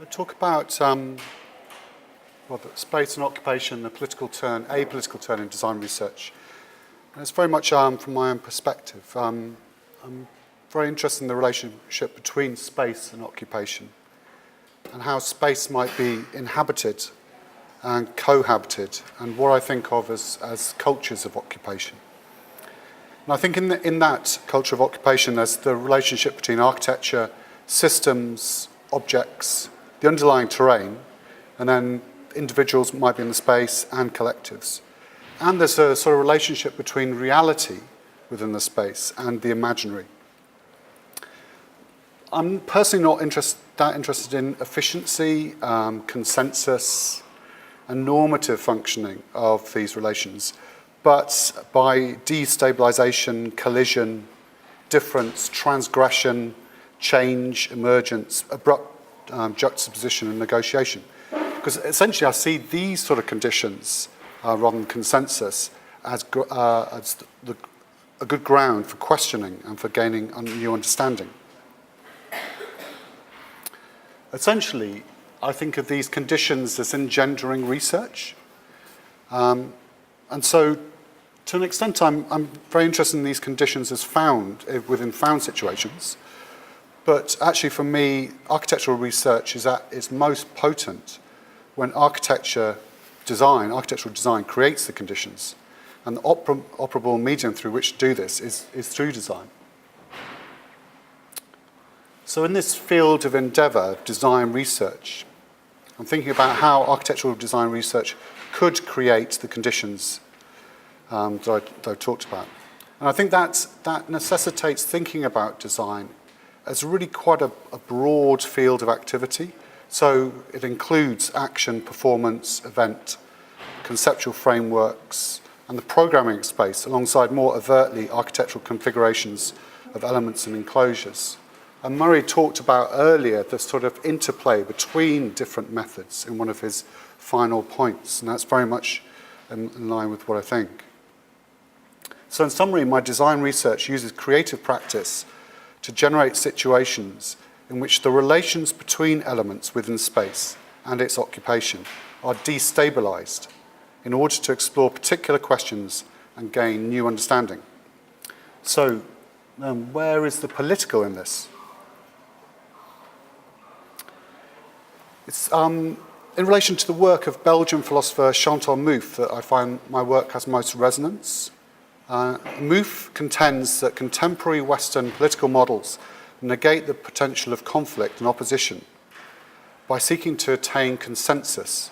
Talk about the space and occupation, a political turn in design research. And it's very much from my own perspective. I'm very interested in the relationship between space and occupation and how space might be inhabited and cohabited and what I think of as cultures of occupation. And I think in that culture of occupation there's the relationship between architecture, systems, objects, the underlying terrain, and then individuals might be in the space and collectives. And there's a sort of relationship between reality within the space and the imaginary. I'm personally not that interested in efficiency, consensus, and normative functioning of these relations, but by destabilization, collision, difference, transgression, change, emergence, abrupt juxtaposition and negotiation. Because essentially I see these sort of conditions, rather than consensus, as a good ground for questioning and for gaining a new understanding. Essentially, I think of these conditions as engendering research. And so, to an extent, I'm very interested in these conditions as found, within found situations. But actually, for me, architectural research is at its most potent when architectural design creates the conditions. And the operable medium through which to do this is through design. So in this field of endeavour, design research, I'm thinking about how architectural design research could create the conditions that I talked about. And I think that necessitates thinking about design as really quite a broad field of activity. So it includes action, performance, event, conceptual frameworks, and the programming space, alongside more overtly architectural configurations of elements and enclosures. And Murray talked about earlier the sort of interplay between different methods in one of his final points, and that's very much in line with what I think. So in summary, my design research uses creative practice to generate situations in which the relations between elements within space and its occupation are destabilized in order to explore particular questions and gain new understanding. So, where is the political in this? It's in relation to the work of Belgian philosopher Chantal Mouffe that I find my work has most resonance. Mouffe contends that contemporary Western political models negate the potential of conflict and opposition by seeking to attain consensus.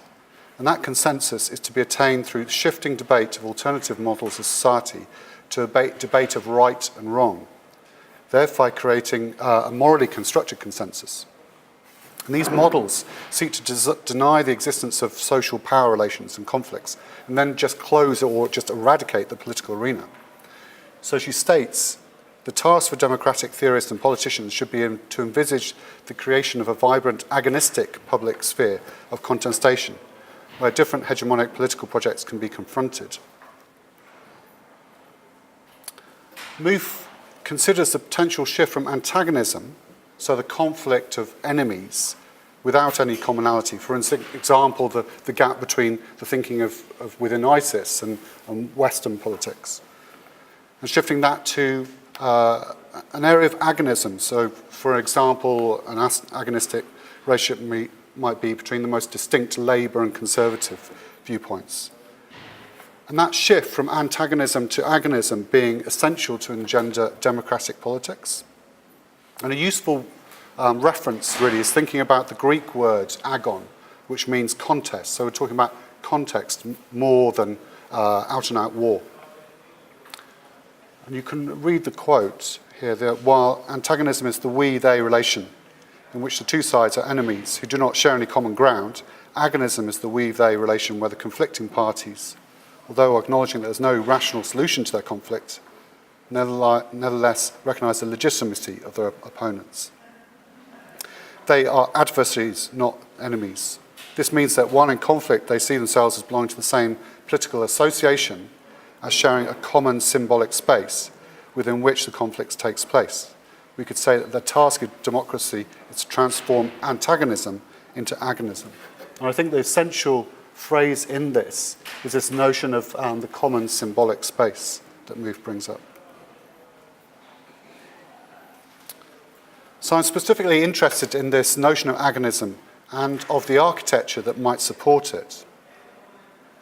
And that consensus is to be attained through shifting debate of alternative models of society to a debate of right and wrong, thereby creating a morally constructed consensus. And these models seek to deny the existence of social power relations and conflicts, and then just close or just eradicate the political arena. So she states, the task for democratic theorists and politicians should be to envisage the creation of a vibrant agonistic public sphere of contestation, where different hegemonic political projects can be confronted. Mouffe considers the potential shift from antagonism, so the conflict of enemies without any commonality. For example, the gap between the thinking of within ISIS and Western politics. And shifting that to an area of agonism. So, for example, an agonistic relationship might be between the most distinct Labour and Conservative viewpoints. And that shift from antagonism to agonism being essential to engender democratic politics. And a useful reference really is thinking about the Greek word agon, which means contest. So we're talking about context more than out-and-out war. And you can read the quote here that while antagonism is the we-they relation in which the two sides are enemies who do not share any common ground, agonism is the we-they relation where the conflicting parties, although acknowledging that there's no rational solution to their conflict, nevertheless recognise the legitimacy of their opponents. They are adversaries, not enemies. This means that while in conflict, they see themselves as belonging to the same political association as sharing a common symbolic space within which the conflict takes place. We could say that the task of democracy is to transform antagonism into agonism. And I think the essential phrase in this is this notion of the common symbolic space that Muth brings up. So I'm specifically interested in this notion of agonism and of the architecture that might support it.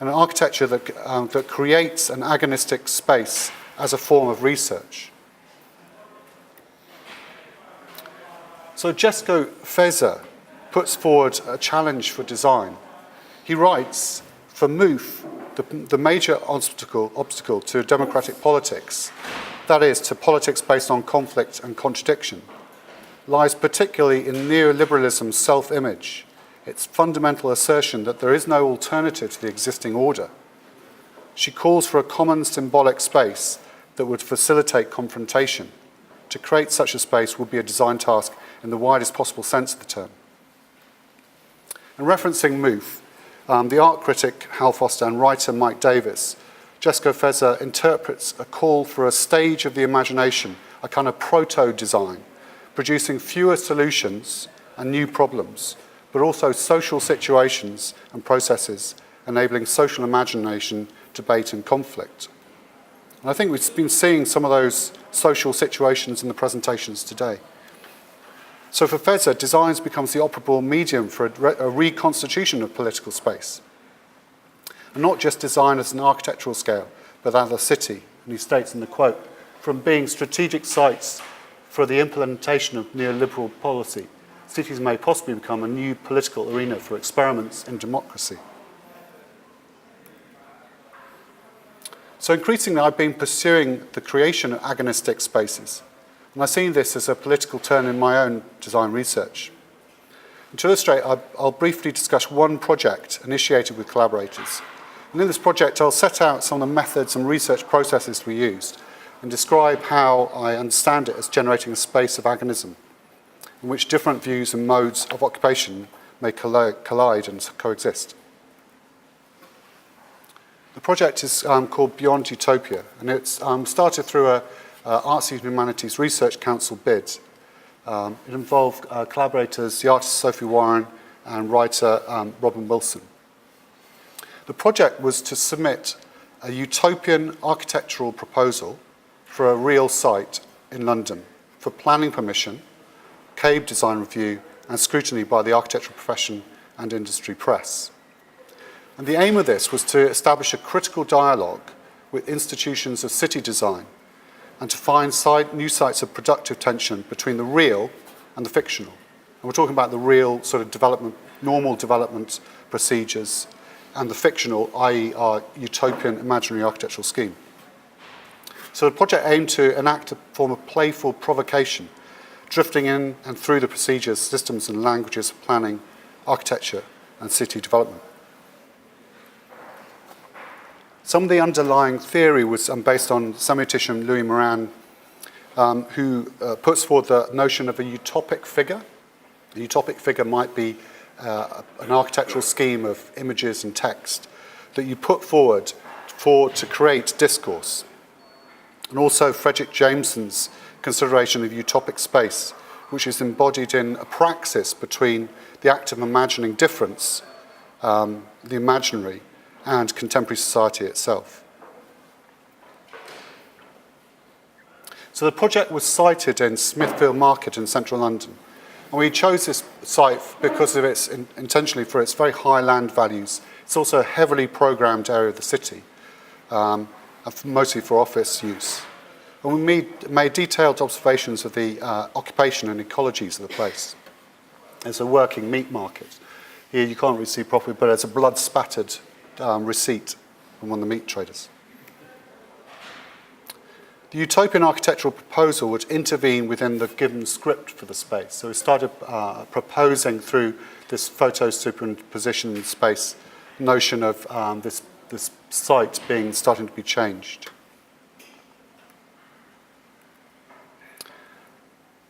And an architecture that creates an agonistic space as a form of research. So Jesko Feser puts forward a challenge for design. He writes, for Muth, the major obstacle to democratic politics, that is, to politics based on conflict and contradiction, lies particularly in neoliberalism's self-image, its fundamental assertion that there is no alternative to the existing order. She calls for a common symbolic space that would facilitate confrontation. To create such a space would be a design task in the widest possible sense of the term. And referencing Muth, the art critic Hal Foster and writer Mike Davis, Jesko Feser interprets a call for a stage of the imagination, a kind of proto-design, producing fewer solutions and new problems, but also social situations and processes enabling social imagination, debate and conflict. And I think we've been seeing some of those social situations in the presentations today. So for Feser, design becomes the operable medium for a reconstitution of political space. And not just design as an architectural scale, but as a city. And he states in the quote, from being strategic sites for the implementation of neoliberal policy, cities may possibly become a new political arena for experiments in democracy. So increasingly, I've been pursuing the creation of agonistic spaces. And I've seen this as a political turn in my own design research. And to illustrate, I'll briefly discuss one project initiated with collaborators. And in this project, I'll set out some of the methods and research processes we used and describe how I understand it as generating a space of agonism in which different views and modes of occupation may collide and coexist. The project is called Beyond Utopia, and it's started through a Arts and Humanities Research Council bid. It involved collaborators, the artist Sophie Warren and writer Robin Wilson. The project was to submit a utopian architectural proposal for a real site in London for planning permission, CABE design review and scrutiny by the architectural profession and industry press. And the aim of this was to establish a critical dialogue with institutions of city design and to find new sites of productive tension between the real and the fictional. And we're talking about the real sort of development, normal development procedures, and the fictional, i.e. our utopian imaginary architectural scheme. So the project aimed to enact a form of playful provocation, drifting in and through the procedures, systems and languages of planning, architecture and city development. Some of the underlying theory was based on semiotician Louis Morin, who puts forward the notion of a utopic figure. A utopic figure might be an architectural scheme of images and text that you put forward to create discourse. And also Frederick Jameson's consideration of utopic space, which is embodied in a praxis between the act of imagining difference, the imaginary, and contemporary society itself. So the project was sited in Smithfield Market in central London. And we chose this site because of its, intentionally for its very high land values. It's also a heavily programmed area of the city, mostly for office use. And we made detailed observations of the occupation and ecologies of the place. It's a working meat market. Here you can't really see properly, but it's a blood-spattered receipt from one of the meat traders. The utopian architectural proposal would intervene within the given script for the space. So we started proposing through this photo superimposition space notion of this site starting to be changed.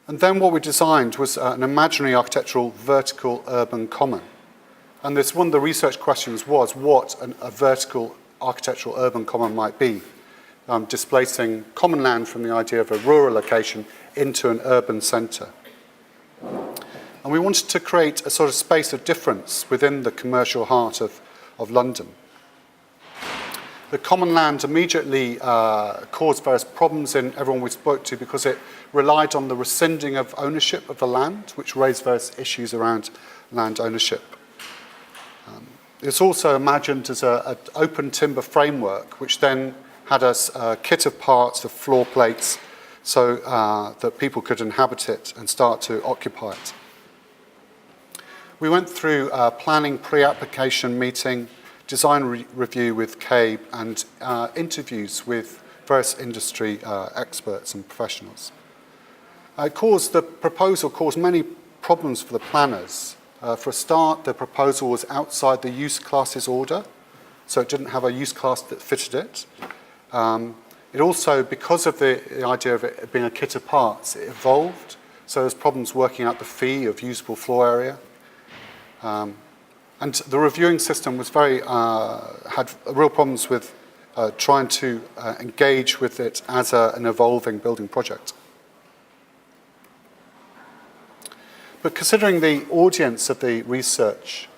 And then what we designed was an imaginary architectural vertical urban common. And one of the research questions was what a vertical architectural urban common might be, displacing common land from the idea of a rural location into an urban centre. And we wanted to create a sort of space of difference within the commercial heart of London. The common land immediately caused various problems in everyone we spoke to because it relied on the rescinding of ownership of the land, which raised various issues around land ownership. It's also imagined as an open timber framework, which then had a kit of parts of floor plates so that people could inhabit it and start to occupy it. We went through a planning pre-application meeting, design review with CABE, and interviews with various industry experts and professionals. The proposal caused many problems for the planners. For a start, the proposal was outside the use classes order, so it didn't have a use class that fitted it. It also, because of the idea of it being a kit of parts, it evolved, so there's problems working out the fee of usable floor area. And the reviewing system was had real problems with trying to engage with it as an evolving building project. But considering the audience of the research,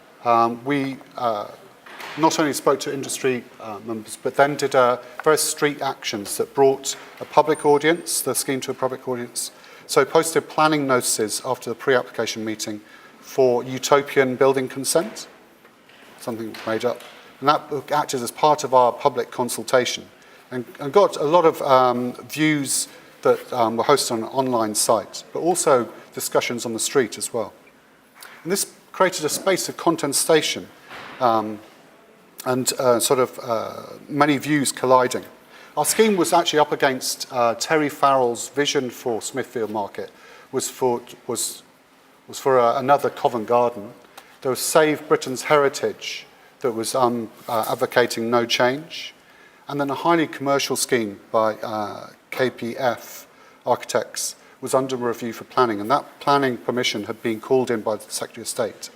we not only spoke to industry members, but then did various street actions that brought a public audience, the scheme to a public audience. So posted planning notices after the pre-application meeting for utopian building consent, something made up. And that acted as part of our public consultation and got a lot of views that were hosted on an online site, but also discussions on the street as well. And this created a space of contestation and many views colliding. Our scheme was actually up against Terry Farrell's vision for Smithfield Market was for another Covent Garden. There was Save Britain's Heritage that was advocating no change, and then a highly commercial scheme by KPF Architects was under review for planning, and that planning permission had been called in by the Secretary of State.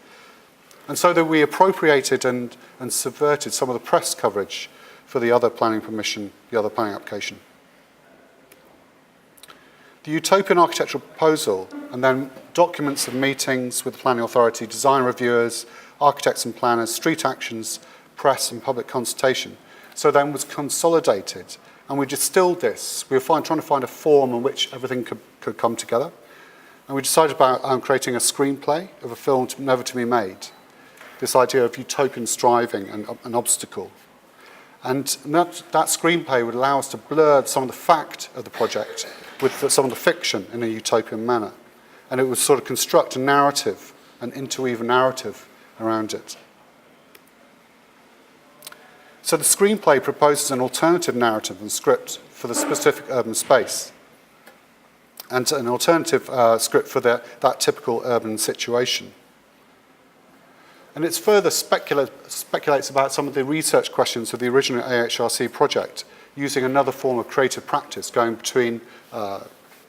And so that we appropriated and subverted some of the press coverage for the other planning permission, the other planning application. The utopian architectural proposal, and then documents of meetings with the planning authority, design reviewers, architects and planners, street actions, press and public consultation, so then was consolidated. And we distilled this. We were trying to find a form in which everything could come together. And we decided about creating a screenplay of a film never to be made. This idea of utopian striving and an obstacle. And that screenplay would allow us to blur some of the fact of the project with some of the fiction in a utopian manner. And it would sort of construct a narrative, an interweave narrative around it. So the screenplay proposes an alternative narrative and script for the specific urban space, and an alternative script for that typical urban situation. And it further speculates about some of the research questions of the original AHRC project, using another form of creative practice, going between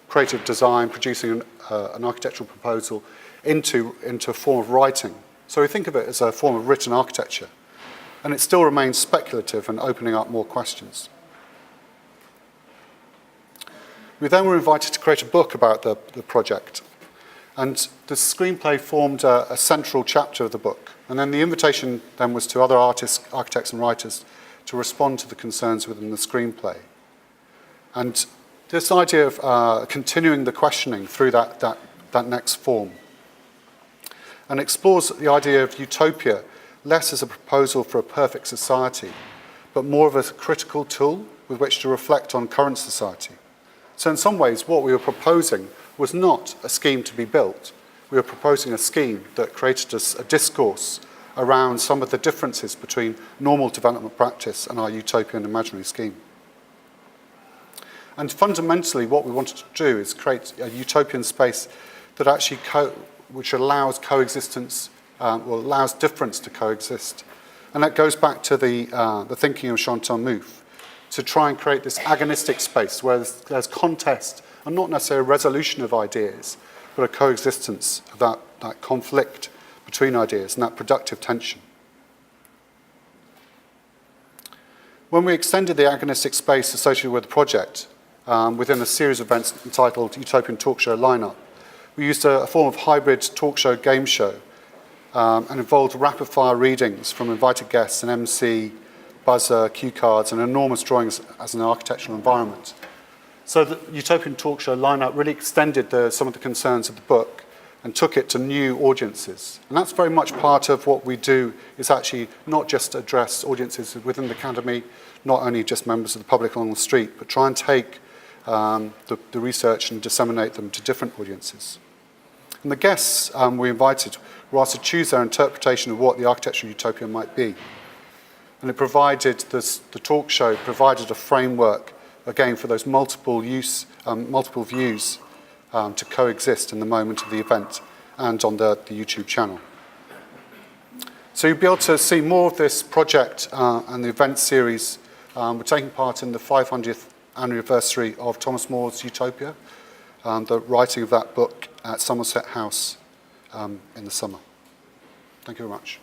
creative design, producing an architectural proposal, into a form of writing. So we think of it as a form of written architecture. And it still remains speculative and opening up more questions. We then were invited to create a book about the project. And the screenplay formed a central chapter of the book. And then the invitation then was to other artists, architects and writers to respond to the concerns within the screenplay. And this idea of continuing the questioning through that next form, and explores the idea of utopia less as a proposal for a perfect society, but more of a critical tool with which to reflect on current society. So in some ways, what we were proposing was not a scheme to be built. We were proposing a scheme that created a discourse around some of the differences between normal development practice and our utopian imaginary scheme. And fundamentally, what we wanted to do is create a utopian space that actually which allows coexistence, allows difference to coexist. And that goes back to the thinking of Chantal Mouffe, to try and create this agonistic space where there's contest and not necessarily a resolution of ideas, but a coexistence of that conflict between ideas and that productive tension. When we extended the agonistic space associated with the project within a series of events entitled Utopian Talk Show Lineup, We used a form of hybrid talk show, game show, and involved rapid-fire readings from invited guests, an MC, buzzer, cue cards, and enormous drawings as an architectural environment. So the Utopian talk show lineup really extended some of the concerns of the book and took it to new audiences. And that's very much part of what we do, is actually not just address audiences within the Academy, not only just members of the public on the street, but try and take the research and disseminate them to different audiences. And the guests we invited were asked to choose their interpretation of what the architectural utopia might be. And it provided, the talk show provided a framework, again, for those multiple views to coexist in the moment of the event and on the YouTube channel. So you'll be able to see more of this project and the event series. We're taking part in the 500th anniversary of Thomas More's Utopia, the writing of that book at Somerset House in the summer. Thank you very much.